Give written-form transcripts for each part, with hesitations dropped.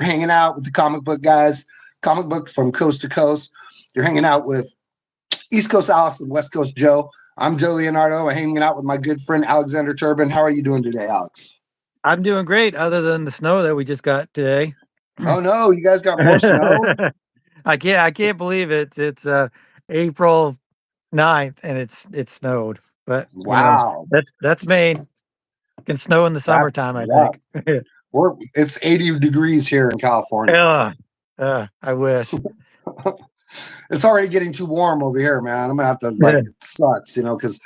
hanging out with the comic book guys, comic book from coast to coast. You're hanging out with East Coast Alice and West Coast Joe. I'm Joe Leonardo. I'm hanging out with my good friend Alexander Turbin. How are you doing today, Alex? I'm doing great, other than the snow that we just got today. Oh no, you guys got more snow? I can't believe it. It's April 9th and it snowed. But Wow. that's Maine. It can snow in the That's summertime, I yeah. think. It's 80 degrees here in California. Yeah. I wish. It's already getting too warm over here, man. I'm gonna have to Yeah, it sucks, because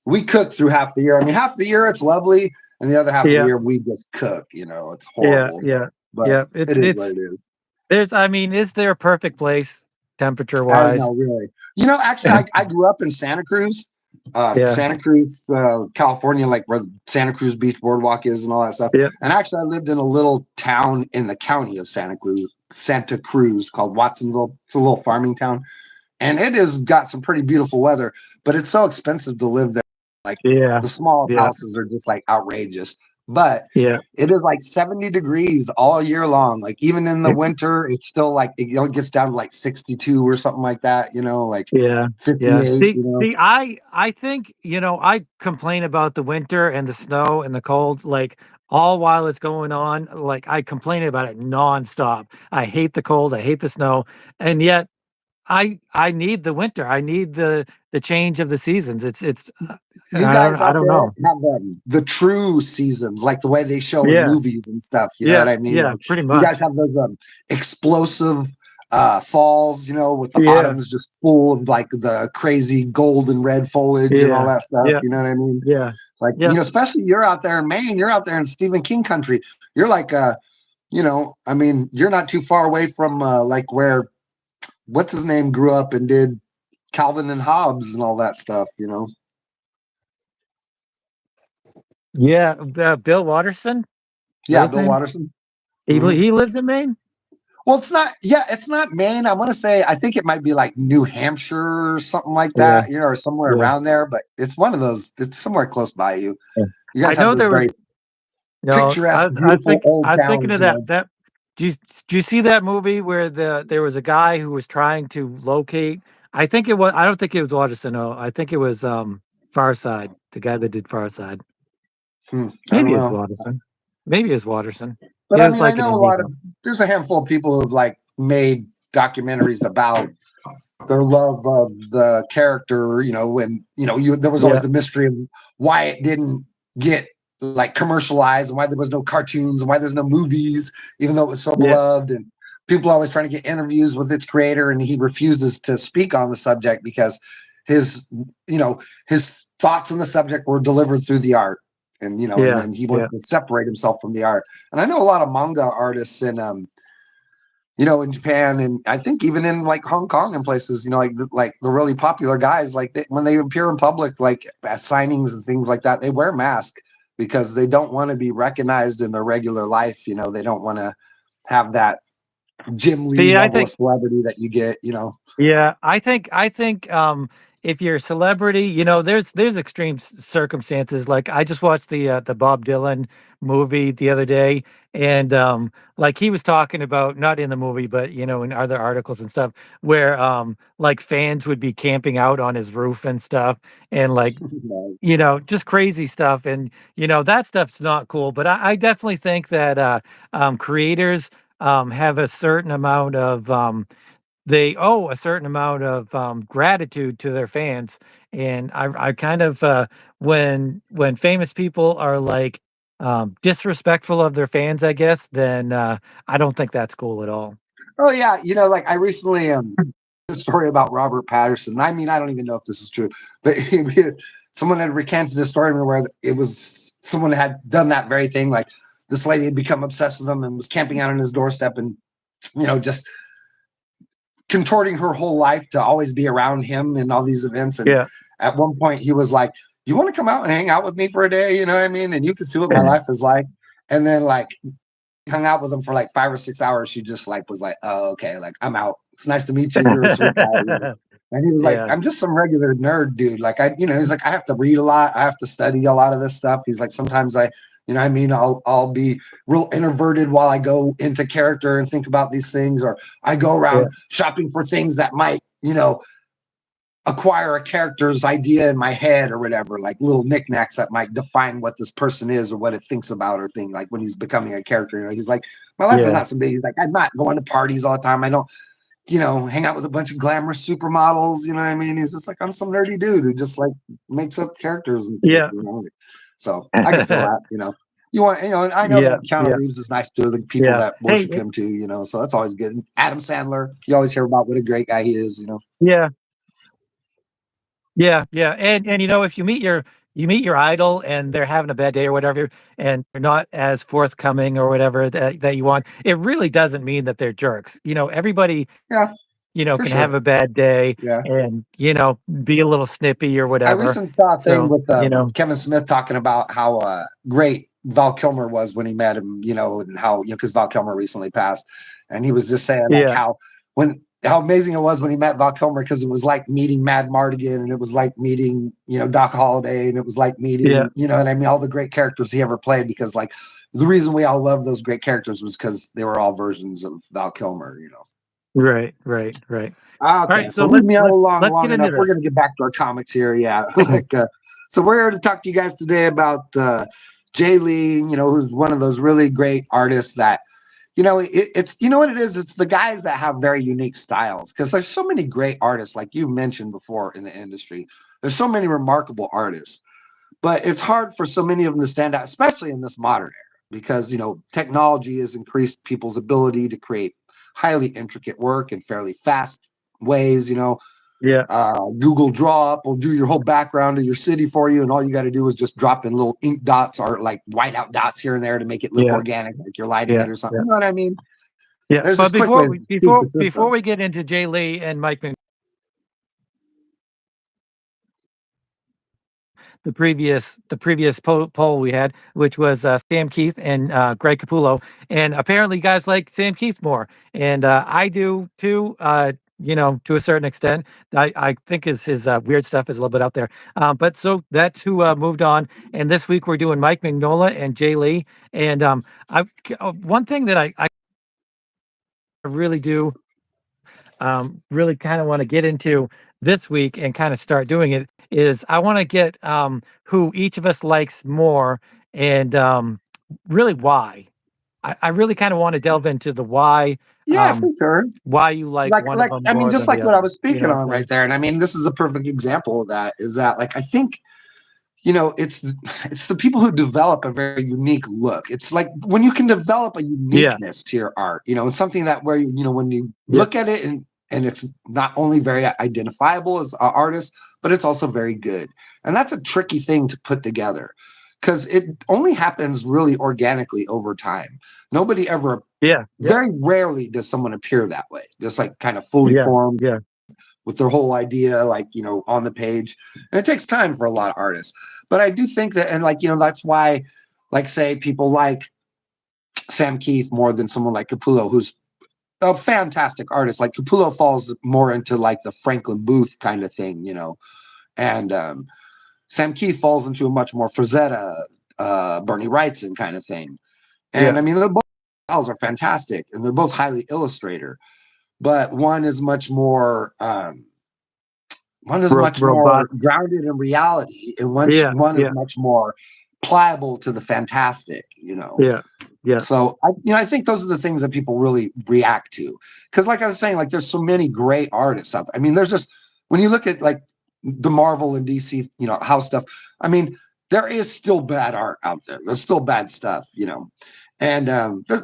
we cook through half the year. I mean, half the year it's lovely, and the other half of the yeah, year we just cook. It's yeah, horrible, yeah, but yeah. it is what it is. Is there a perfect place temperature I wise? know, really. Actually, I grew up in Santa Cruz, Yeah, California, like where the Santa Cruz Beach Boardwalk is and all that stuff. yeah, And actually, I lived in a little town in the county of Santa Cruz called Watsonville. It's a little farming town, and it has got some pretty beautiful weather, but it's so expensive to live there. Like yeah, the smallest yeah, houses are just like outrageous. But yeah. it is like 70 degrees all year long. Like even in the winter, it's still like it gets down to like 62 or something like that, like Yeah, yeah. 58, I think, I complain about the winter and the snow and the cold, like all while it's going on. Like I complain about it nonstop. I hate the cold, I hate the snow, and yet I need the winter. I need the change of the seasons. You I don't guys I out don't there know. have the true seasons, like the way they show in Yeah, movies and stuff. You know yeah, what I mean? yeah, Like pretty you guys much. have those explosive falls, with the Yeah, autumns just full of like the crazy gold and red foliage and all yeah, that stuff. yeah, You know what I mean? yeah, Like, yeah. especially you're out there in Maine, you're out there in Stephen King country. You're like, I mean, you're not too far away from like where what's his name grew up and did Calvin and Hobbes and all that stuff. Yeah, Bill Watterson, is that Yeah, his Bill name? Watterson. He Hmm. he lives in Maine. Well, it's not. Yeah, it's not Maine. I want to say. I think it might be like New Hampshire or something like Yeah, that. Or somewhere yeah. around there. But it's one of those. It's somewhere close by you. Yeah. You I guys have know those there was very no. picturesque, beautiful old I was thinking of towns. that. Do you see that movie where there was a guy who was trying to locate? I think it was. I don't think it was Watterson. No, I think it was Far Side, the guy that did Far Side. I Maybe don't it's know. Watterson. Maybe it's Watterson. He But I has mean, I like an know a lot of. Indigo. There's a handful of people who've like made documentaries about their love of the character. When there was always Yeah, the mystery of why it didn't get like commercialized and why there was no cartoons and why there's no movies, even though it was so yeah, beloved. And people are always trying to get interviews with its creator, and he refuses to speak on the subject because his, his thoughts on the subject were delivered through the art. And yeah, then he yeah, wants to separate himself from the art. And I know a lot of manga artists in Japan, and I think even in like Hong Kong and places, like the really popular guys, like when they appear in public, like at signings and things like that, they wear masks because they don't want to be recognized in their regular life. They don't want to have that Jim Lee See, I level think of celebrity that you get. Yeah, I think if you're a celebrity, there's extreme circumstances. Like I just watched the Bob Dylan movie the other day, and like he was talking about, not in the movie, but in other articles and stuff, where like fans would be camping out on his roof and stuff, and like just crazy stuff, and that stuff's not cool. But I definitely think that creators have a certain amount of they owe a certain amount of gratitude to their fans, and I kind of when famous people are like disrespectful of their fans, I guess, then I don't think that's cool at all. Oh yeah, like I recently a story about Robert Patterson. I mean, I don't even know if this is true, but someone had recanted a story where it was someone had done that very thing. Like this lady had become obsessed with him and was camping out on his doorstep and just contorting her whole life to always be around him in all these events. And Yeah, at one point, he was like, "You want to come out and hang out with me for a day? You know what I mean? And you can see what my life is like." And then like hung out with him for like 5 or 6 hours. She just like was like, "Oh, okay, like I'm out. It's nice to meet you. You're a sweet guy." And he was like, yeah, "I'm just some regular nerd dude. Like he's like, I have to read a lot. I have to study a lot of this stuff." He's like, "Sometimes You know what I mean? I'll be real introverted while I go into character and think about these things, or I go Yeah. around shopping for things that might, acquire a character's idea in my head or whatever, like little knickknacks that might define what this person is or what it thinks about or thing. Like when he's becoming a character, he's like, my life is Yeah. not so big. He's like, I'm not going to parties all the time. I don't, hang out with a bunch of glamorous supermodels. You know what I mean? He's just like, I'm some nerdy dude who just like makes up characters and stuff, Yeah. So I can feel that. You want, and I know Yeah. that Keanu Yeah. Reeves is nice to the people Yeah. that Hey. worship him too, so that's always good. And Adam Sandler, you always hear about what a great guy he is. Yeah. Yeah, yeah, and if you meet your idol and they're having a bad day or whatever, and they're not as forthcoming or whatever that you want, it really doesn't mean that they're jerks. Everybody, Yeah, for can have sure. a bad day Yeah. and, be a little snippy or I whatever. recently saw a thing So, with Kevin Smith talking about how great Val Kilmer was when he met him, and how, because Val Kilmer recently passed. And he was just saying like yeah, how amazing it was when he met Val Kilmer, because it was like meeting Mad Mardigan, and it was like meeting, Doc Holliday, and it was like yeah, meeting, what I mean, all the great characters he ever played, because like the reason we all love those great characters was because they were all versions of Val Kilmer. right, right, right. All Okay, right, so so leave let's me out let's along let's long get into enough. We're this. going to get back to our comics here. Yeah, so we're here to talk to you guys today about Jay Lee. Who's one of those really great artists that it's what it is. It's the guys that have very unique styles, because there's so many great artists, like you mentioned before in the industry. There's so many remarkable artists, but it's hard for so many of them to stand out, especially in this modern era, because technology has increased people's ability to create highly intricate work in fairly fast ways. Yeah, Google Draw Up will do your whole background of your city for you, and all you got to do is just drop in little ink dots or like whiteout dots here and there to make it look yeah, organic, like you're lighting yeah, it or something. yeah, You know what I mean? yeah. There's But just quick before ways we to tweak before the before system. we get into Jay Lee and Mike, the previous poll we had, which was Sam Keith and Greg Capullo, and apparently guys like Sam Keith more, and I do too. To a certain extent, I think his weird stuff is a little bit out there. But so that's who moved on, and this week we're doing Mike Mignola and Jay Lee, and one thing that I really do really kind of want to get into this week and kind of start doing it is I want to get who each of us likes more and really why. I really kind of want to delve into the Yeah, for um, sure. why you like one of Like them I mean, more just than the like what I other. was You know speaking what I'm on right saying? there, and I mean, this is a perfect example of that. Is that like I think it's the people who develop a very unique look. It's like when you can develop a Yeah, uniqueness to your art, something that where when you yeah, look at it and it's not only very identifiable as an artist, but it's also very good. And that's a tricky thing to put together, because it only happens really organically over time. Nobody ever, yeah, yeah, very rarely does someone appear that way, just like kind of fully yeah, formed yeah, with their whole idea, like, on the page. And it takes time for a lot of artists. But I do think that, and like, that's why, like, say people like Sam Keith more than someone like Capullo, who's a fantastic artist. Like Capullo falls more into like the Franklin Booth kind of thing. And Sam Keith falls into a much more Frazetta, Bernie Wrightson kind of thing. And yeah. I mean, they're both styles are fantastic, and they're both highly illustrator, but one is much more Robust. grounded in reality, and Yeah, one is yeah, much more pliable to the fantastic. yeah, yeah, So I think those are the things that people really react to, because like I was saying, like there's so many great artists out there. I mean, there's just, when you look at like the Marvel and DC, house stuff, I mean, there is still bad art out there. There's still bad stuff. And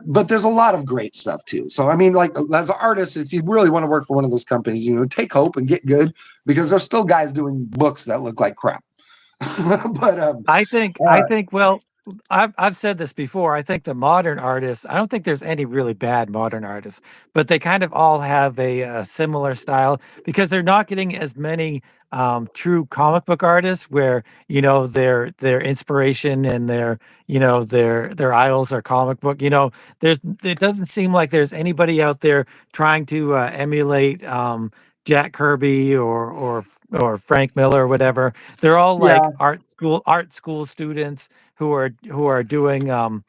but there's a lot of great stuff too. So I mean, like as an artist, if you really want to work for one of those companies, take hope and get good, because there's still guys doing books that look like crap. But I think, well, I've said this before. I think the modern artists, I don't think there's any really bad modern artists, but they kind of all have a similar style because they're not getting as many true comic book artists where, their inspiration and their idols are comic book. It doesn't seem like there's anybody out there trying to emulate Jack Kirby or Frank Miller or whatever. They're all like Yeah. art school students who are doing more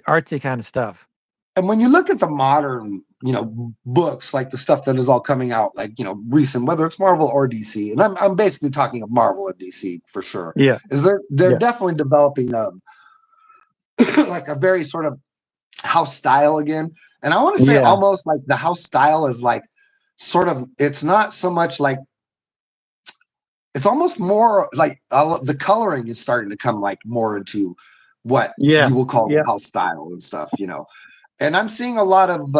artsy kind of stuff. And when you look at the modern, books, like the stuff that is all coming out, like, recent, whether it's Marvel or DC, and I'm basically talking of Marvel and DC for sure, Yeah, is they're yeah, definitely developing like a very sort of house style again. And I want to say yeah, almost like the house style is like sort of, it's not so much like, it's almost more like the coloring is starting to come like more into what yeah, you will call the yeah, house style and stuff. And I'm seeing a lot of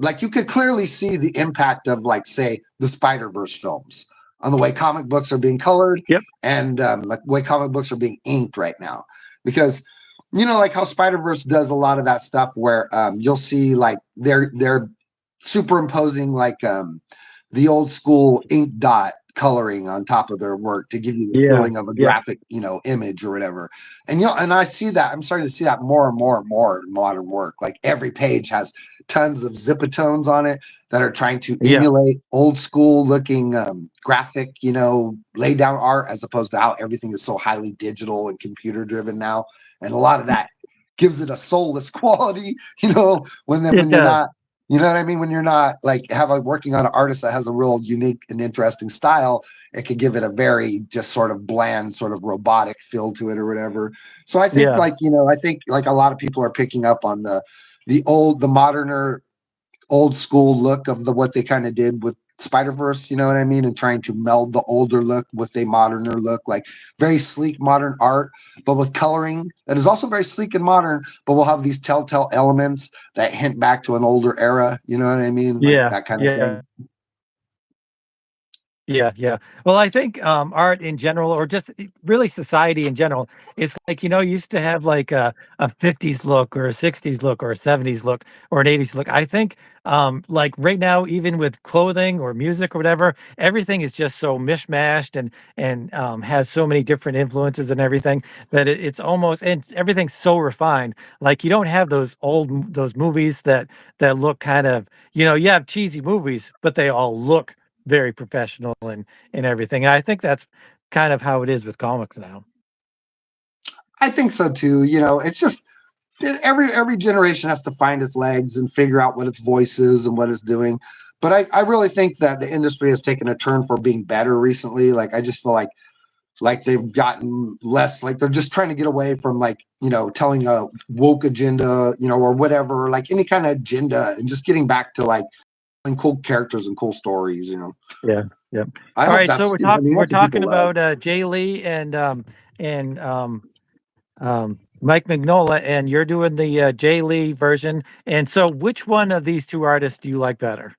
like, you could clearly see the impact of, like, say, the Spider-Verse films on the way comic books are being colored, yep, and like the way comic books are being inked right now, because like how Spider-Verse does a lot of that stuff where you'll see like they're superimposing like the old school ink dot coloring on top of their work to give you the yeah, feeling of a yeah, graphic, image or whatever. And I see that. I'm starting to see that more and more and more in modern work. Like every page has tons of zipatones on it that are trying to yeah, emulate old school looking graphic, lay down art, as opposed to how everything is so highly digital and computer driven now. And a lot of that gives it a soulless quality, when it you're does. not, you know what I mean? When you're not like working on an artist that has a real unique and interesting style, it could give it a very just sort of bland, sort of robotic feel to it or whatever. So I think Yeah, like, I think like a lot of people are picking up on the moderner, old school look of what they kind of did with Spider-Verse, you know what I mean? And trying to meld the older look with a moderner look, like very sleek modern art, but with coloring that is also very sleek and modern, but will have these telltale elements that hint back to an older era, you know what I mean? Like yeah, that kind of yeah. thing. Yeah, yeah. Well, I think art in general, or just really society in general, it's like used to have like a '50s look, or a '60s look, or a '70s look, or an '80s look. I think like right now, even with clothing or music or whatever, everything is just so mishmashed and has so many different influences and everything that it's almost, and everything's so refined. Like you don't have those movies that look kind of, you have cheesy movies, but they all look very professional and everything. And I think that's kind of how it is with comics now. I think so too. It's just every generation has to find its legs and figure out what its voice is and what it's doing. But I really think that the industry has taken a turn for being better recently. Like I just feel like they've gotten less, like they're just trying to get away from, like, telling a woke agenda, or whatever, like any kind of agenda, and just getting back to like telling cool characters and cool stories. Yeah, yeah. I All hope right, so that's, we're I talking mean, we're that's what talking people love. about Jay Lee and Mike Mignola, and you're doing the Jay Lee version. And so, which one of these two artists do you like better?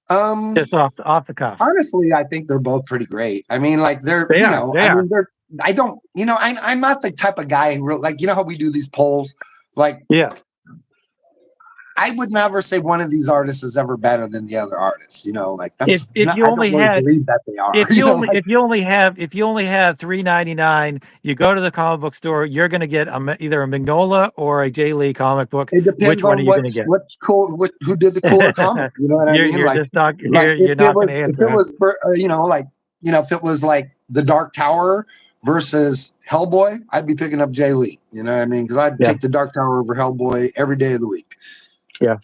um Just off the cuff. Honestly, I think they're both pretty great. I mean, like they're, They are. They I are. mean, they're, I don't, I'm not the type of guy who like, how we do these polls. Like, Yeah. I would never say one of these artists is ever better than the other artist. Like If that's if not, you I don't only really had believe that they are. if you only Like if you only have 3.99, you go to the comic book store, you're going to get either a Mignola or a Jay Lee comic book. it Which depends one are on you going to get? what's cool, who did the cooler comic. You know what I mean? You're Like, just not like you're not going to if answer, it huh? was, like, if it was like the Dark Tower versus Hellboy, I'd be picking up Jay Lee. You know what I mean? Because I'd Yeah, take the Dark Tower over Hellboy every day of the week. yeah,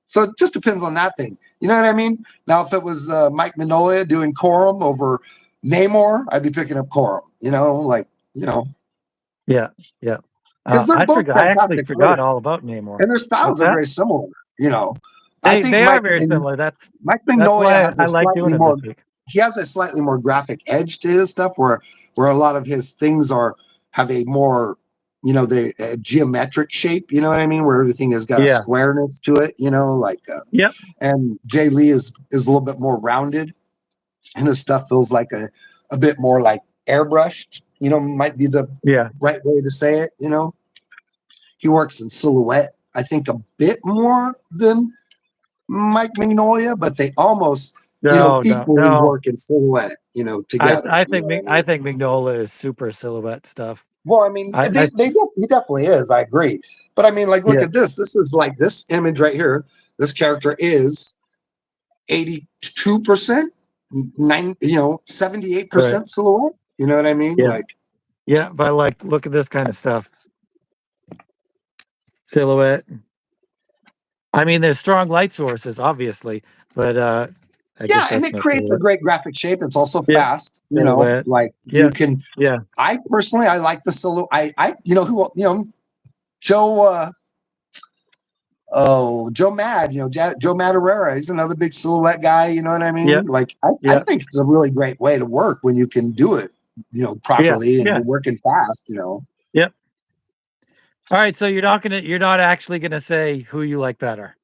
So it just depends on that thing. You know what I mean? Now, if it was Mike Mignola doing Corum over Namor, I'd be picking up Corum. Like, yeah, yeah. because they're both I actually fantastic forgot all artists about Namor. and their What's styles are that? very similar. You know, I think They are very similar. Mike That's Mignola why has I a like doing slightly it this more week. he has a slightly more graphic edge to his stuff, where a lot of his things have a more, the geometric shape. You know what I mean? Where everything has got a Yeah. squareness to it. Like Yep. and Jay Lee is a little bit more rounded, and his stuff feels like a bit more like airbrushed. Might be the Yeah. right way to say it. He works in silhouette, I think, a bit more than Mike Mignola, but they almost, No, no, equally no. work in silhouette, together. I You think know what I I mean? think Mignola is super silhouette stuff. Well, I mean, I he definitely is. I agree, but I mean, like, look Yeah. at this. This is like this image right here. this character is 82%, 78% silhouette. You know what I mean? Yeah. Like, Yeah, but like, look at this kind of stuff. Silhouette. I mean, there's strong light sources, obviously, but I guess yeah, and that's it no creates a silhouette. great graphic shape. It's also Yeah, fast. silhouette. Like Yeah, you can. yeah, I personally, I like the silhouette. Joe. Joe Mad. Joe Madureira. He's another big silhouette guy. You know what I yeah, mean? Like, I yeah, think it's a really great way to work when you can do it, yeah, properly, and yeah, you're working fast. yeah. All right, so you're not actually gonna say who you like better.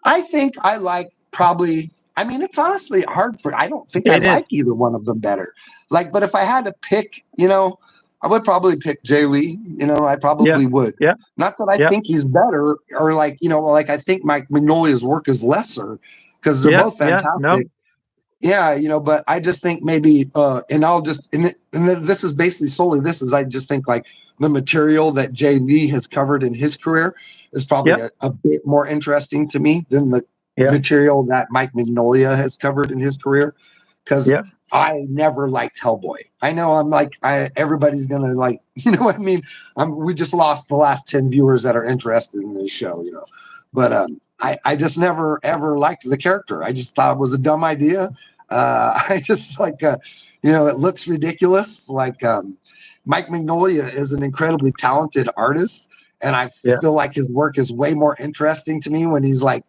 I think I like probably. I mean, it's honestly hard for. I don't think I It is. like either one of them better. Like, but if I had to pick, I would probably pick Jay Lee. I Yeah, probably would. yeah, Not that I yeah, think he's better, or like I think Mike Mignolia's work is lesser, because they're yeah, both yeah. No, fantastic. Yeah, but I just think maybe, and I'll just, and this is basically solely this is I just think like the material that Jay Lee has covered in his career is probably yeah, a bit more interesting to me than the yeah, material that Mike Mignola has covered in his career, because yeah, I never liked Hellboy. I know I'm like, everybody's gonna like, you know what I mean? We just lost the last 10 viewers that are interested in this show, but I just never ever liked the character. I just thought it was a dumb idea. I just like, it looks ridiculous. Like, Mike Mignola is an incredibly talented artist, and I yeah, feel like his work is way more interesting to me when he's like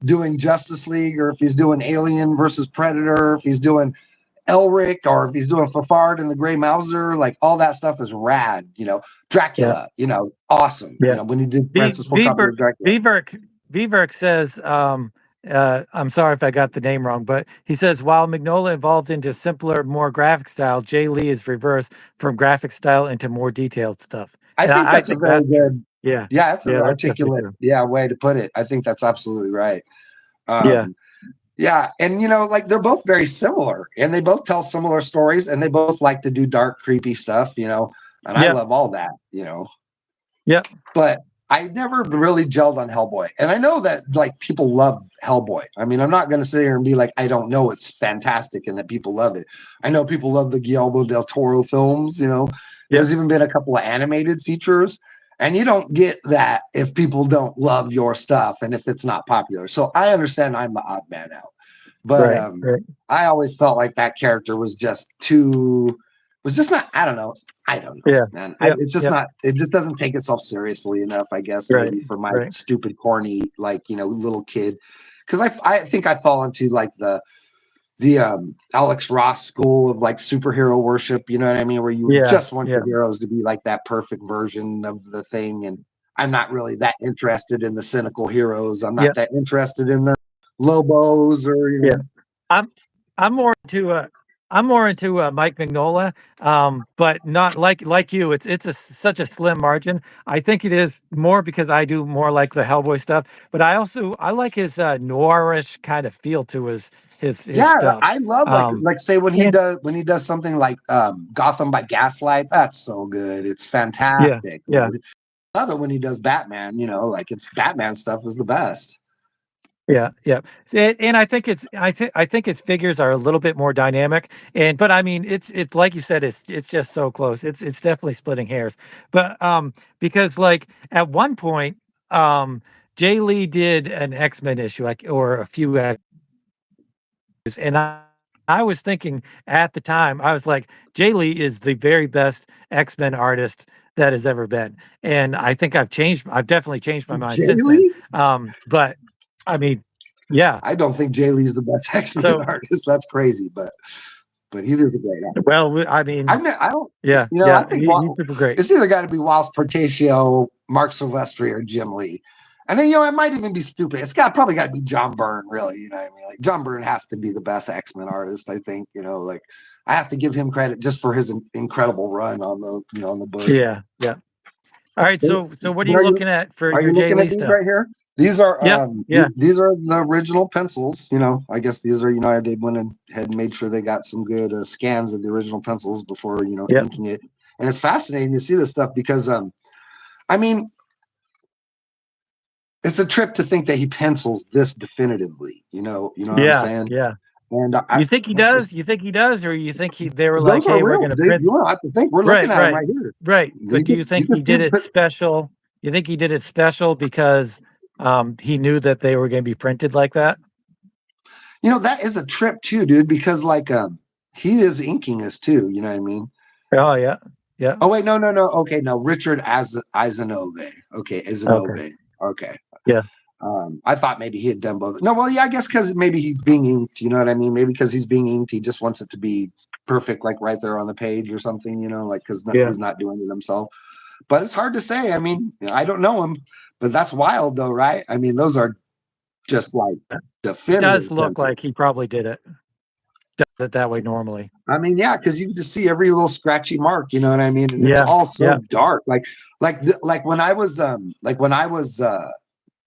doing Justice League, or if he's doing Alien versus Predator, if he's doing Elric, or if he's doing Fafard and the Grey Mouser. Like, all that stuff is rad. yeah, Dracula, awesome. yeah. When he did V Francis Ford Viberg Coppola's Dracula. Viberg Viberg says, I'm sorry if I got the name wrong, but he says while Mignola evolved into simpler, more graphic style, Jay Lee is reversed from graphic style into more detailed stuff, I and think I that's a think very that's true. good, Yeah, yeah, that's an yeah, that's definitely articulate, true. way to put it. I think that's absolutely right. Yeah, Um, yeah, and like they're both very similar, and they both tell similar stories, and they both like to do dark, creepy stuff, and I yeah, love all that, yeah, but I never really gelled on Hellboy. And I know that like people love Hellboy. I mean, I'm not going to sit here and be like, I don't know, it's fantastic and that people love it. I know people love the Guillermo del Toro films. yeah, There's even been a couple of animated features, and you don't get that if people don't love your stuff and if it's not popular. So I understand I'm the odd man out, but right, right, I always felt like that character was just too, was just not, I don't know. I don't know, yeah, man. yeah, It's just yeah, not. It just doesn't take itself seriously enough, I guess. right, Maybe for my right, stupid, corny, like little kid, because I think I fall into like the Alex Ross school of like superhero worship. You know what I mean? Where you yeah, just want yeah, your heroes to be like that perfect version of the thing, and I'm not really that interested in the cynical heroes. I'm yeah, not that interested in the Lobos or yeah. I'm I'm more into Mike Mignola, but not like you. It's such a slim margin. I think it is more because I do more like the Hellboy stuff, but I like his noirish kind of feel to his Yeah, stuff. I love Um, like say when he and does something like Gotham by Gaslight. That's so good. It's yeah, fantastic. yeah. I love it when he does Batman. Like it's Batman stuff is the best. Yeah, yeah. And I think its figures are a little bit more dynamic. And but I mean, it's like you said, it's just so close. It's definitely splitting hairs. But because like at one point, Jay Lee did an X-Men issue, like, or a few and I was thinking at the time, I was like, Jay Lee is the very best X-Men artist that has ever been. And I think I've definitely changed my mind Jay since then. Lee? But I mean, yeah. I don't think Jay Lee's the best X-Men So, artist. That's crazy, but he is a great actor. well, I mean, I don't. yeah, I yeah, think he's super great. it's either got to be Wiles Portacio, Mark Silvestri, or Jim Lee. And then it might even be stupid. It's probably got to be John Byrne, really. You know what I mean? Like John Byrne has to be the best X-Men artist. I think. Like I have to give him credit just for his incredible run on the book. Yeah, yeah. All right, But, so what are but you looking at for are your you Jay looking Lee at these stuff? right here? These are Yeah, yeah, these are the original pencils. I guess these are they went ahead and made sure they got some good scans of the original pencils before yeah, inking it. And it's fascinating to see this stuff because I mean it's a trip to think that he pencils this definitively. You know what I'm Yeah, saying? yeah. And You think he that's does? You think he does, or you think they were like, those are "Hey, we're real. going to print." You don't have to think. We're looking Right, at them right, right here. right. But do You can you see think he him. did it special? You think he did it special because he knew that they were going to be printed like that? You know, that is a trip too, dude, because like he is inking us too, you know what I mean? Oh yeah, yeah. Oh wait, no. Okay, no, Richard Isanove. Okay, Okay, Isanove. Okay. yeah, I thought maybe he had done both. No, well, yeah, I guess because maybe he's being inked, you know what I mean? Maybe because he's being inked, he just wants it to be perfect, like right there on the page or something, you know, like because yeah. he's not doing it himself. But it's hard to say. I mean, I don't know him, but that's wild though, right? I mean, those are just like It does definitive look pencils. like he probably did it. Does it that way normally. I mean, yeah, because you can just see every little scratchy mark, you know what I mean? And it's Yeah, all so yeah, dark. Like when I was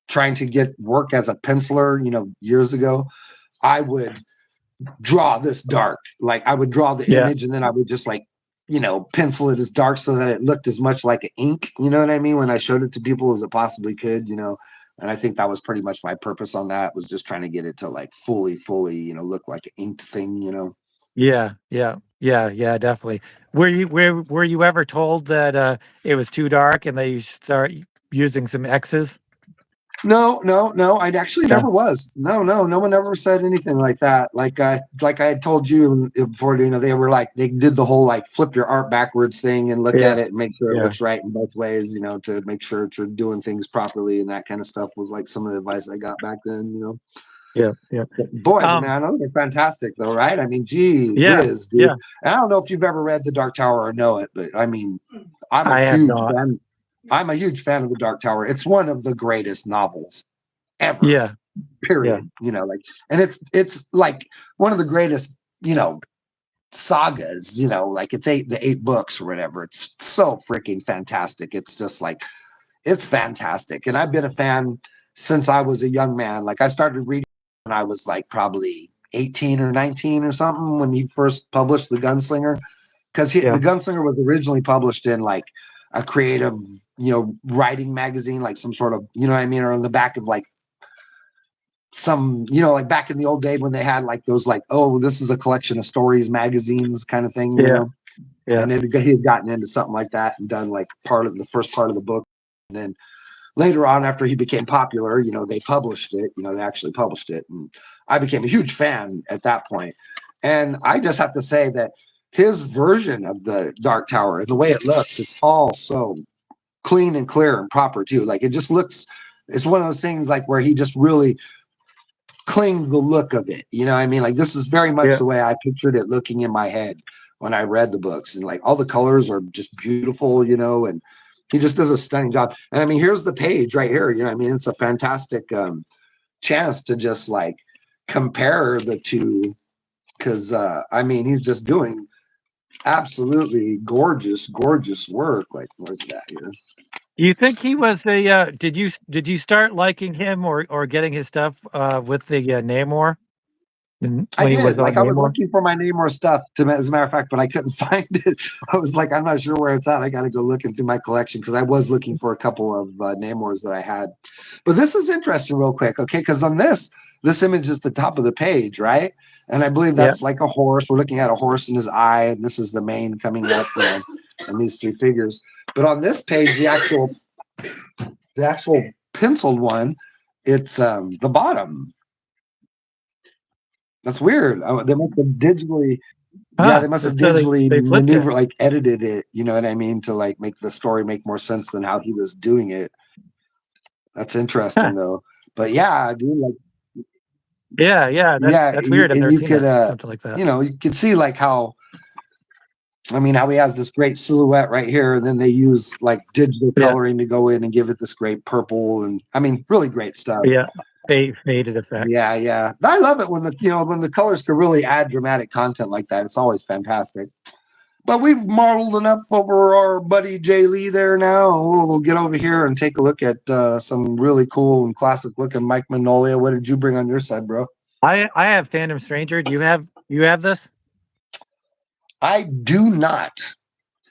trying to get work as a penciler, you know, years ago, I would draw this dark. Like I would draw the yeah, image and then I would just like, you know, pencil it as dark so that it looked as much like an ink, you know what I mean? When I showed it to people as it possibly could, you know. And I think that was pretty much my purpose on that was just trying to get it to like fully, you know, look like an inked thing, you know. yeah, yeah, yeah, yeah. Definitely. Were you ever told that it was too dark and they should start using some X's? No. I actually Yeah, never was. No one ever said anything like that. Like I had told you before, you know, they were like they did the whole like flip your art backwards thing and look yeah, at it and make sure it yeah, looks right in both ways, you know, to make sure you're doing things properly and that kind of stuff was like some of the advice I got back then, you know. yeah, yeah. Boy, but Um, man, those are fantastic though, right? I mean, geez yeah, whiz, dude. yeah. And I don't know if you've ever read The Dark Tower or know it, but I mean, I'm a I have huge not. fan. I'm a huge fan of The Dark Tower. It's one of the greatest novels ever, Yeah, yeah, period, you know, like, and it's like one of the greatest, you know, sagas, you know, like it's the eight books or whatever. It's so freaking fantastic. It's just like it's fantastic. And I've been a fan since I was a young man. Like I started reading when I was like probably 18 or 19 or something when he first published The Gunslinger. Because yeah, The Gunslinger was originally published in like a creative, you know, writing magazine, like some sort of, you know what I mean, or on the back of like some, you know, like back in the old day when they had like those like, oh, this is a collection of stories magazines kind of thing, you yeah, know. yeah, And then he had gotten into something like that and done like part of the first part of the book. And then later on, after he became popular, you know, they published it, you know, they actually published it. And I became a huge fan at that point. And I just have to say that his version of the Dark Tower, the way it looks, it's all so clean and clear and proper too. Like it just looks, it's one of those things like where he just really cling the look of it. You know what I mean? Like this is very much yeah. the way I pictured it looking in my head when I read the books. And like all the colors are just beautiful, you know, and he just does a stunning job. And I mean, here's the page right here. You know what I mean? It's a fantastic chance to just like compare the two because I mean he's just doing absolutely gorgeous work. Like where's that here? You think he was a? Did you start liking him or getting his stuff with the Namor I when he was did. on Like I was Namor? looking for my Namor stuff, as a matter of fact, but I couldn't find it. I was like, I'm not sure where it's at. I got to go looking through my collection because I was looking for a couple of Namors that I had. But this is interesting, real quick, okay? Because on this image is the top of the page, right? And I believe Yeah, that's like a horse. We're looking at a horse in his eye, and this is the mane coming up, you know, and these three figures. But on this page, the actual penciled one, it's the bottom. That's weird. They must have digitally, yeah, huh? they must have So digitally they flipped it. maneuvered, like edited it. You know what I mean? To like make the story make more sense than how he was doing it. That's Huh. interesting though. But yeah, dude, like Yeah, yeah. yeah, That's weird. I've and never you seen could, that something like that. you know, you could see like how. I mean, how he has this great silhouette right here, and then they use like digital Yeah, coloring to go in and give it this great purple, and I mean, really great stuff. yeah. Faded effect. Yeah. I love it when the colors can really add dramatic content like that. It's always fantastic. But we've marveled enough over our buddy Jay Lee there now. We'll get over here and take a look at some really cool and classic looking Mike Mignola. What did you bring on your side, bro? I have Phantom Stranger. Do you have this? I do not.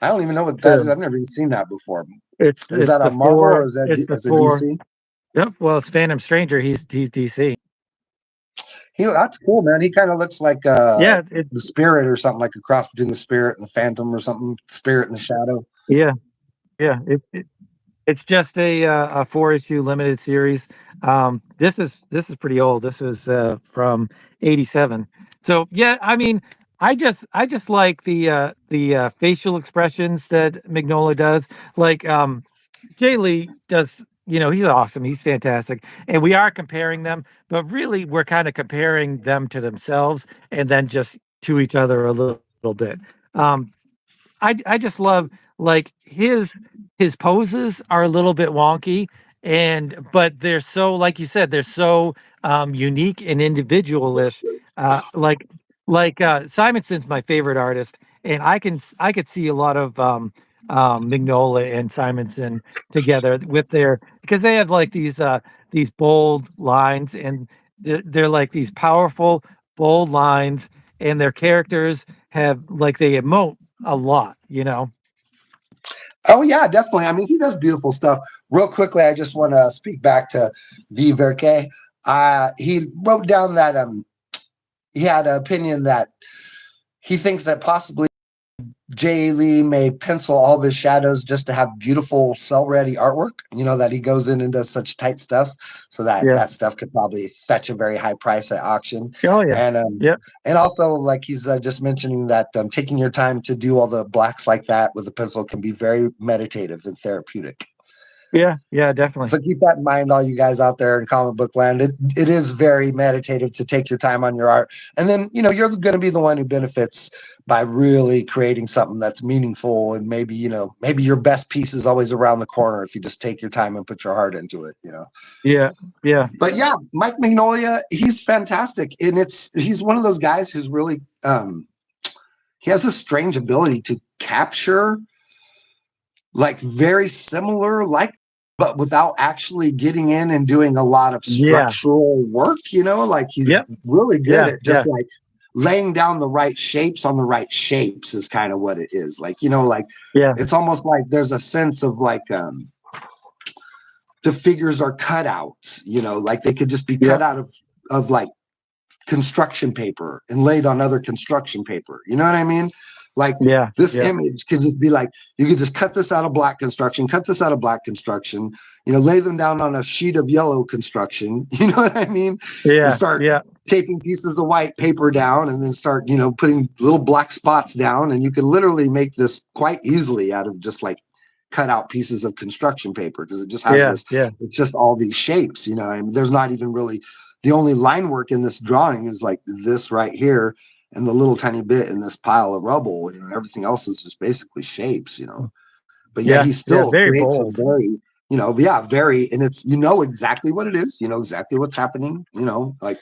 I don't even know what that The is. I've never even seen that before. Is it's that a the Marvel or four. is that It's the is it four. DC? Yep. Well, it's Phantom Stranger. He's DC. That's cool, man. He kind of looks like Yeah. It. the Spirit or something, like a cross between the Spirit and the Phantom or something. Spirit and the Shadow. Yeah. Yeah. It's just a 4 issue limited series. This is pretty old. This was from '87. So yeah, I mean, I just like the facial expressions that Mignola does. Like Jay Lee does. He's awesome. He's fantastic, and we are comparing them, but really we're kind of comparing them to themselves, and then just to each other a little bit. Um, I just love like his poses are a little bit wonky, and but they're so, like you said, they're so unique and individualish. Like Simonson's my favorite artist, and I could see a lot of Mignola and Simonson together with their, because they have like these bold lines, and they're like these powerful bold lines, and their characters have like they emote a lot. Oh yeah, definitely. I mean, he does beautiful stuff. Real quickly, I just want to speak back to V. Verke. He wrote down that he had an opinion that he thinks that possibly Jay Lee may pencil all of his shadows just to have beautiful cell ready artwork. That he goes in and does such tight stuff, so that Yeah. that stuff could probably fetch a very high price at auction. Oh yeah. And Yep. and also, like he's just mentioning that taking your time to do all the blacks like that with a pencil can be very meditative and therapeutic. Yeah. Yeah. Definitely. So keep that in mind, all you guys out there in comic book land. It is very meditative to take your time on your art, and then you're going to be the one who benefits by really creating something that's meaningful. And maybe your best piece is always around the corner if you just take your time and put your heart into it. Yeah. Yeah. But yeah, Mike Mignola, he's fantastic, and he's one of those guys who's really he has a strange ability to capture like very similar like, but without actually getting in and doing a lot of Yeah. structural work. Like he's Yep. really good Yeah. at Yeah. just like laying down the right shapes on the right shapes is kind of what it is. Like like Yeah. it's almost like there's a sense of like the figures are cutouts. Like they could just be cut Yep. out of like construction paper and laid on other construction paper. You know what I mean? Like Yeah. this Yeah. image could just be like, you could just cut this out of black construction, cut this out of black construction, lay them down on a sheet of yellow construction. You know what I mean? And Yeah. start Yeah. taping pieces of white paper down and then start, putting little black spots down. And you can literally make this quite easily out of just like cut out pieces of construction paper because it just has Yeah. this, Yeah. it's just all these shapes. I mean, there's not even really the only line work in this drawing is like this right here and the little tiny bit in this pile of rubble. Everything else is just basically shapes. But yeah, Yeah. he Yeah. still Very creates a bold. very, very, and it's, exactly what it is, exactly what's happening, like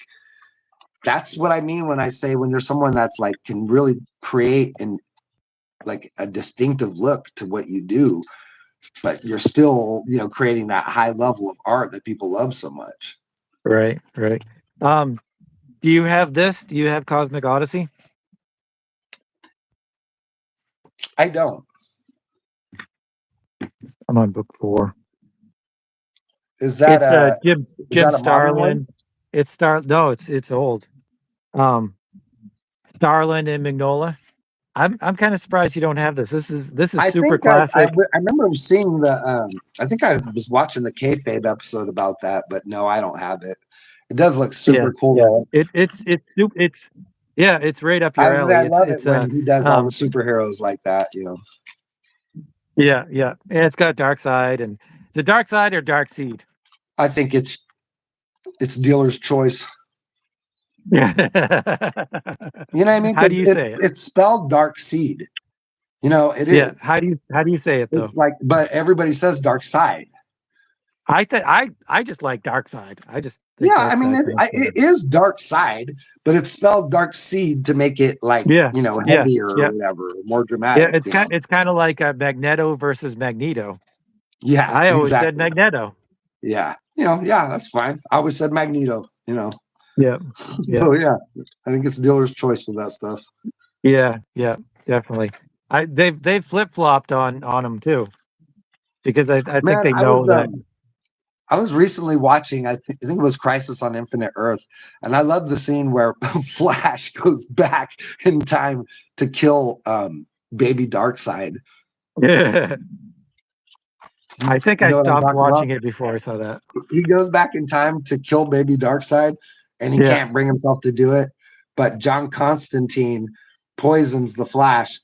that's what I mean when I say when you're someone that's like can really create and like a distinctive look to what you do, but you're still, creating that high level of art that people love so much. Right. Right. Um. Do you have this? Do you have Cosmic Odyssey? I don't. I'm on book 4. Is that It's a is Jim that a modern one? Starlin. It's Star. No, it's old. Um. Starlin and Mignola. I'm kind of surprised you don't have this. This is I super think I classic. I remember seeing the I think I was watching the kayfabe episode about that, but no, I don't have it. It does look Yeah, super cool yeah. though. It's yeah, it's right up I your was I alley. love it It's when he does all the um superheroes like that. yeah, yeah. And it's got Dark Side, and is it Dark Side or Dark Seed? I think it's dealer's choice. Yeah. You know what I mean? How do Because you it's say it? it's spelled dark seed. It Yeah, is. how do you say it though? It's like, but everybody says dark side. I just like Dark Side. I just think Yeah, I Dark mean Side sounds it better. is dark side, but it's spelled dark seed to make it like Yeah, yeah, heavier or yeah, whatever, more yeah. dramatic. It's kind of like Magneto versus Magneto. Yeah, I always said exactly. Magneto. Yeah, yeah, that's fine. I always said Magneto. Yeah, yeah, So yeah, I think it's dealer's choice for that stuff. yeah, yeah. Definitely. They've flip flopped on them too, because I think Man, they know that. I was recently watching, I think it was Crisis on Infinite Earth, and I love the scene where Flash goes back in time to kill Baby Darkseid. Yeah. I think You I know what I'm stopped talking about? watching it before I saw that. He goes back in time to kill Baby Darkseid, and he Yeah. can't bring himself to do it. But John Constantine poisons the Flash.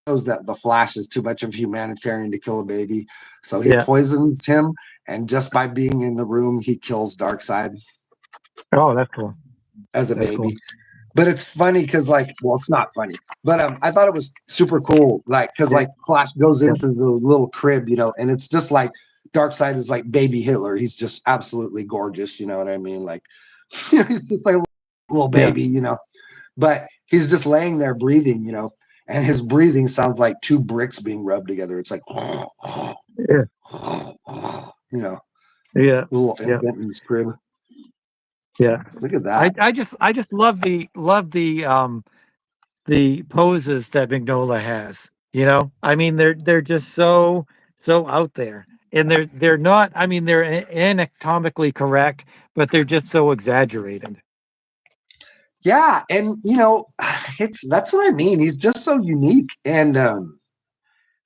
Knows that the Flash is too much of a humanitarian to kill a baby, so he Yeah. poisons him. And just by being in the room, he kills Darkseid Oh, that's cool. as a That's cool. baby. But it's funny because, like, well, it's not funny, but I thought it was super cool, like, because Yeah. like Flash goes Yeah. into the little crib, and it's just like Darkseid is like baby Hitler. He's just absolutely gorgeous, you know what I mean? Like, he's just like a little Yeah. baby, but he's just laying there breathing, and his breathing sounds like two bricks being rubbed together. It's like, Yeah. you know, Yeah. little Yeah. infant in his crib. Yeah. Look at I, that. I just I just love the poses that Mignola has. You know, I mean, they're just so out there, and they're not. I mean, they're anatomically correct, but they're just so exaggerated. Yeah, and it's that's what I mean. He's just so unique, and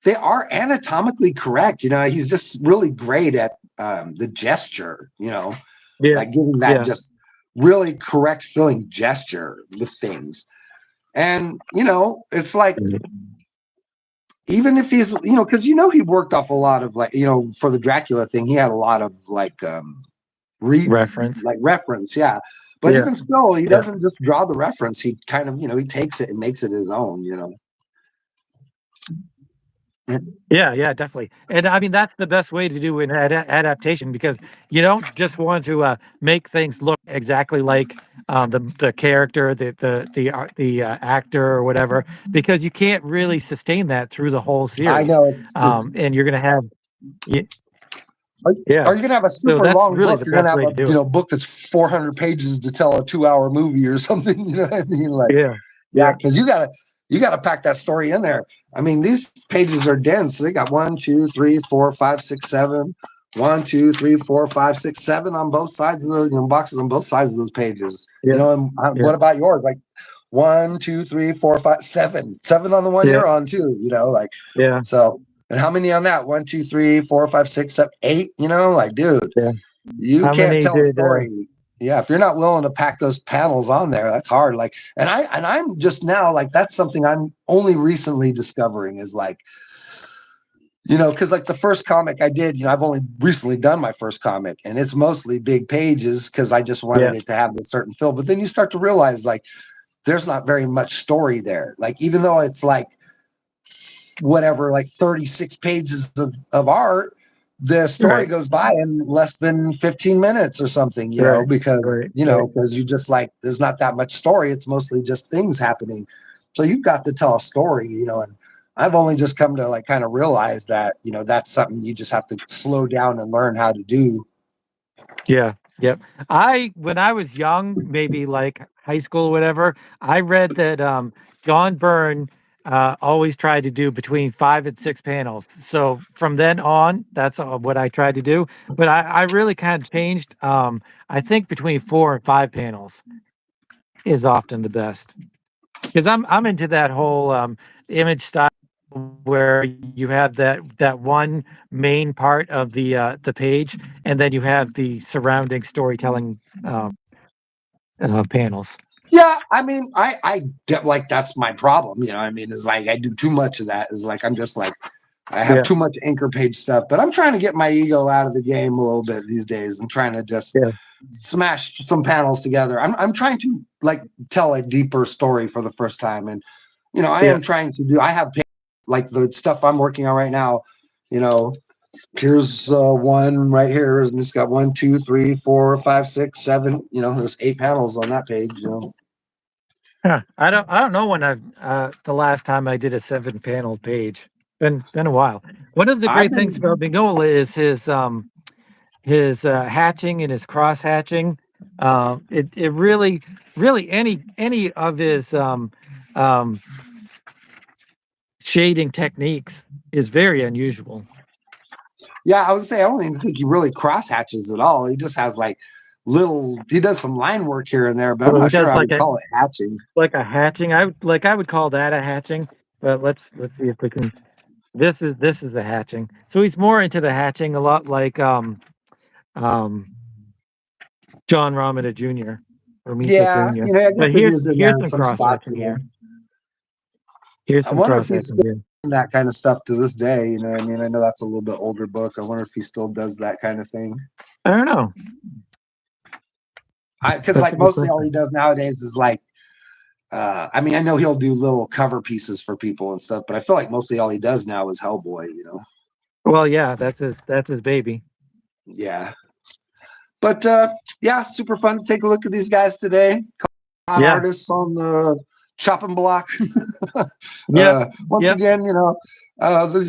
they are anatomically correct. He's just really great at the gesture. Yeah. Like giving that Yeah. just really correct feeling gesture with things. And it's like even if he's because he worked off a lot of like for the Dracula thing, he had a lot of like re Reference. like reference, yeah. But Yeah. even still, he Yeah. doesn't just draw the reference. He kind of he takes it and makes it his own. Yeah, yeah, definitely. And I mean, that's the best way to do an adaptation because you don't just want to make things look exactly like the character, the actor or whatever, because you can't really sustain that through the whole I series. know it's And you're gonna have, y- are, yeah. are you gonna have a So super that's long really book? the You're gonna best have way a to do it. book that's 400 pages to tell a 2-hour movie or something. You know what I mean? Like, Yeah, yeah, yeah, because you gotta pack that story in there. I mean, these pages are dense. They got 1, 2, 3, 4, 5, 6, 7. 1, 2, 3, 4, 5, 6, 7 on both sides of the boxes on both sides of those pages. yeah, And yeah, what about yours? Like 1, 2, 3, 4, 5, 7 on the one yeah, you're on too. Like yeah, so. And how many on that? 1, 2, 3, 4, 5, 6, 7, 8. Like, dude, yeah. you How can't many tell a did? story. Yeah, if you're not willing to pack those panels on there, that's hard. Like, and I'm just now like that's something I'm only recently discovering is like, because like the first comic I did, I've only recently done my first comic, and it's mostly big pages because I just wanted Yeah, it to have a certain feel. But then you start to realize like there's not very much story there. Like even though it's like whatever, like 36 pages of art, the story right, goes by in less than 15 minutes or something, right, because, right, right. because you just like, there's not that much story. It's mostly just things happening. So you've got to tell a story, and I've only just come to like kind of realize that, that's something you just have to slow down and learn how to do. Yeah. Yep. When I was young, maybe like high school or whatever, I read that John Byrne always tried to do between 5 and 6 panels. So from then on, that's what I tried to do. But I really kind of changed. I think between 4 and 5 panels is often the best because I'm into that whole image style where you have that one main part of the page, and then you have the surrounding storytelling panels. Yeah, I mean, like that's my problem. I mean, is like I do too much of that. Is like I'm just like I have Yeah, too much anchor page stuff, but I'm trying to get my ego out of the game a little bit these days. I'm trying to just yeah, smash some panels together. I'm trying to like tell a deeper story for the first time, and I yeah, am trying to do. I have like the stuff I'm working on right now. You know, here's one right here, and it's got 1, 2, 3, 4, 5, 6, 7. There's 8 panels on that page. huh. I don't know when I've the last time I did a 7 panel page. Been a while. One of the I've great things been about Mignola is his hatching and his cross hatching. It really any of his um, shading techniques is very unusual. Yeah, I would say I don't even think he really cross hatches at all. He just has like he does some line work here and there, but I'm Well, he not sure does I would call it hatching. like a hatching. I would call that a hatching. But let's see if we can. This is a hatching. So he's more into the hatching, a lot like um John Romita Jr. or Misa Yeah, Jr. I But guess it is in here's some some cross spots, hatching here. Here's I some wonder if cross he's hatching still here. doing that kind of stuff to this day. You know what I mean? I know that's a little bit older book. I wonder if he still does that kind of thing. I don't know. Because That's a like good mostly all he question. does nowadays is like, I mean, I know he'll do little cover pieces for people and stuff, but I feel like mostly all he does now is Hellboy. Well, yeah, that's his baby. Yeah. But yeah, super fun to take a look at these guys today. Con Yeah. artists on the chopping block. Yep. Once Yep. again, these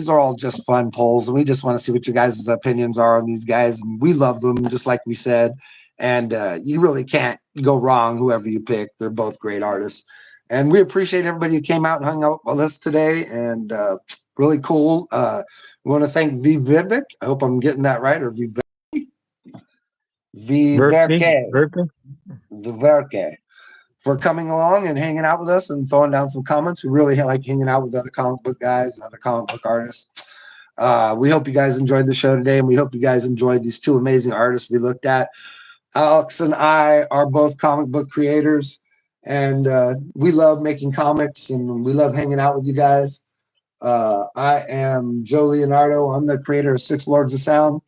are all just fun polls, and we just want to see what your guys' opinions are on these guys. And we love them, just like we said. And you really can't go wrong, whoever you pick. They're both great artists. And we appreciate everybody who came out and hung out with us today. And really cool. We want to thank Vivivik. I hope I'm getting that right, or Verke. Viverke. Verke. Viverke for coming along and hanging out with us and throwing down some comments. We really like hanging out with other comic book guys and other comic book artists. We hope you guys enjoyed the show today, and we hope you guys enjoyed these two amazing artists we looked at. Alex and I are both comic book creators, and we love making comics, and we love hanging out with you guys. I am Joe Leonardo. I'm the creator of Six Lords of Sound.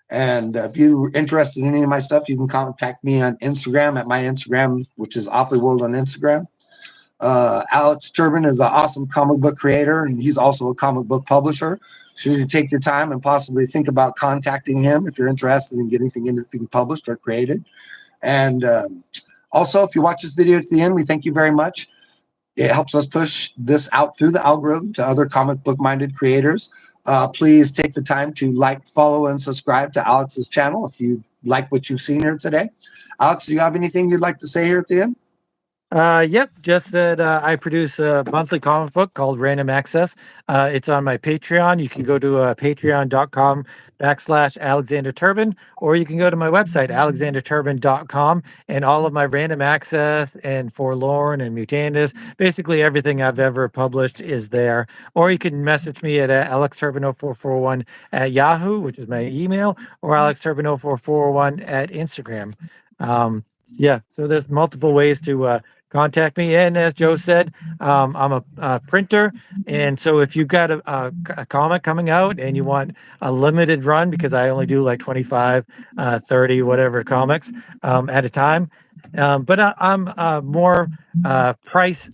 And if you're interested in any of my stuff, you can contact me on Instagram at my Instagram, which is Awfully World on Instagram. Alex Turbin is an awesome comic book creator, and he's also a comic book publisher. So you take your time and possibly think about contacting him if you're interested in getting anything published or created. And also, if you watch this video to the end, we thank you very much. It helps us push this out through the algorithm to other comic book minded creators. Please take the time to like, follow, and subscribe to Alex's channel if you like what you've seen here today. Alex, do you have anything you'd like to say here at the end? Yep, just that I produce a monthly comic book called Random Access. It's on my Patreon. You can go to patreon.com/Alexander Turbin, or you can go to my website, alexanderturbin.com, and all of my Random Access and Forlorn and Mutandis, basically everything I've ever published is there. Or you can message me at alexturbin0441 at Yahoo, which is my email, or alexturbin04401 at Instagram. Yeah, so there's multiple ways to contact me. And as Joe said, I'm a printer. And so if you've got a comic coming out and you want a limited run, because I only do like 25, 30, whatever comics at a time. But I'm more price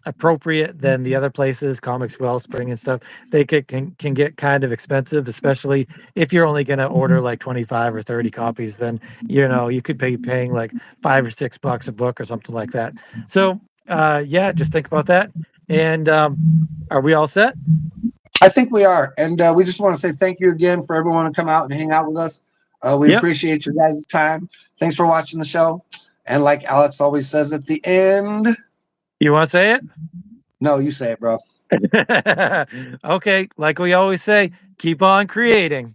appropriate than the other places, Comics Wellspring and stuff. They can get kind of expensive, especially if you're only going to order like 25 or 30 copies. Then you could be paying like $5 or $6 a book or something like that. So yeah, just think about that. And are we all set? I think we are. And we just want to say thank you again for everyone to come out and hang out with us. We Yep. appreciate your guys' time. Thanks for watching the show. And like Alex always says at the end, You want to say it? no, you say it, bro. Okay, like we always say, keep on creating.